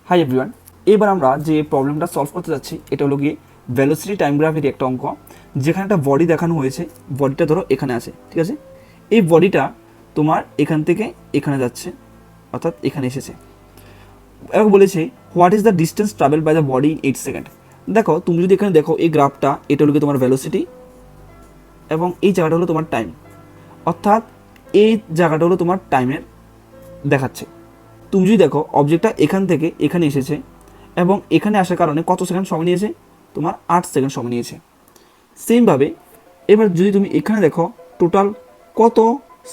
Hi everyone, এবার আমরা যে প্রবলেমটা সলভ করতে যাচ্ছি এটা হলো গিয়ে ভেলোসিটি টাইম গ্রাফের একটা অঙ্ক, যেখানে একটা বডি দেখানো হয়েছে। বডিটা ধরো এখানে আছে, ঠিক আছে। এই বডিটা তোমার এখান থেকে এখানে যাচ্ছে, অর্থাৎ এখানে এসেছে। এবার বলেছে what is the distance travel by the body in 8 second. দেখো, তুমি যদি এখানে দেখো এই গ্রাফটা, এটা হলো তোমার ভেলোসিটি এবং এই জায়গাটা হলো তোমার টাইম, অর্থাৎ এই জায়গাটা হলো তোমার টাইমের দেখাচ্ছে। তুমি যদি দেখো অবজেক্টটা এখান থেকে এখানে এসেছে এবং এখানে আসার কারণে কত সেকেন্ড সময় নিয়েছে, তোমার 8 সেকেন্ড সময় নিয়েছে। সেমভাবে এবার যদি তুমি এখানে দেখো টোটাল কত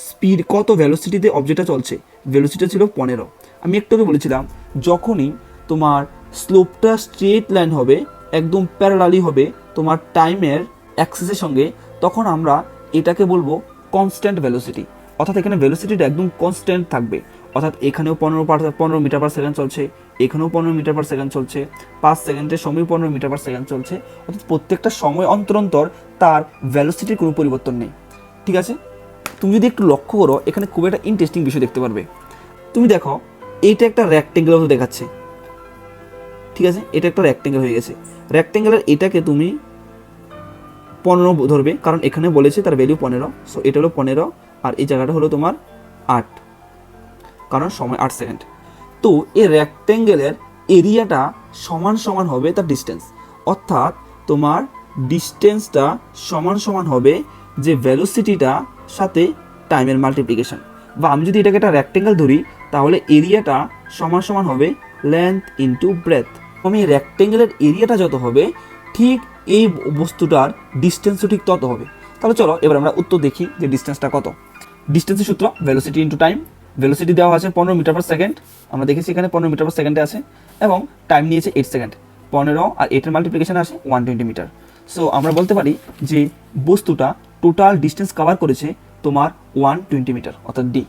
স্পিড, কত ভেলোসিটিতে অবজেক্টটা চলছে, ভেলোসিটি ছিল 15। আমি একটু আগে বলেছিলাম যখনই তোমার স্লোপটা স্ট্রেট লাইন হবে, একদম প্যারালালি হবে তোমার টাইমের অ্যাক্সিসের সঙ্গে, তখন আমরা এটাকে বলবো কনস্ট্যান্ট ভেলোসিটি। অর্থাৎ এখানে ভেলোসিটিটা একদম কনস্ট্যান্ট থাকবে, অর্থাৎ এখানেও 15 মিটার পার সেকেন্ড চলছে, এখানেও 15 মিটার পার সেকেন্ড চলছে, 5 সেকেন্ডের সময় 15 মিটার পার সেকেন্ড চলছে। অর্থাৎ প্রত্যেকটা সময় অন্তর অন্তর তার ভেলোসিটির কোনো পরিবর্তন নেই, ঠিক আছে। তুমি যদি একটু লক্ষ্য করো, এখানে খুব একটা ইন্টারেস্টিং বিষয় দেখতে পারবে। তুমি দেখো এইটা একটা রেক্টেঙ্গেল মতো দেখাচ্ছে, ঠিক আছে। এটা একটা রেক্টেঙ্গেল হয়ে গেছে। রেক্টেঙ্গেলের এটাকে তুমি 15 ধরবে, কারণ এখানে বলেছে তার ভ্যালু 15। সো এটা হলো 15 আর এই জায়গাটা হলো তোমার 8, কারণ সময় 8 সেকেন্ড। তো এই রেক্টেঙ্গেলের এরিয়াটা সমান সমান হবে তার ডিস্টেন্স, অর্থাৎ তোমার ডিস্টেন্সটা সমান সমান হবে যে ভেলোসিটিটা সাথে টাইমের মাল্টিপ্লিকেশন। বা আমি যদি এটাকে একটা রেক্টেঙ্গেল ধরি, তাহলে এরিয়াটা সমান সমান হবে লেন্থ ইন্টু ব্রেথ। আমি রেক্টেঙ্গেলের এরিয়াটা যত হবে, ঠিক এই বস্তুটার ডিস্টেন্সও ঠিক তত হবে। তাহলে চলো এবার আমরা উত্তর দেখি যে ডিস্টেন্সটা কত। ডিস্টেন্সের সূত্র ভেলোসিটি ইন্টু টাইম। ভেলোসিটি দেওয়া আছে 15 মিটার পার সেকেন্ড, আমরা দেখেছি এখানে 15 মিটার পার সেকেন্ডে আছে, এবং টাইম নিয়েছে 8 সেকেন্ড। 15 আর 8 এর মাল্টিপ্লিকেশন আসে 120 মিটার। সো আমরা বলতে পারি যে বস্তুটা টোটাল ডিস্টেন্স কভার করেছে তোমার 120 মিটার, অর্থাৎ ডি।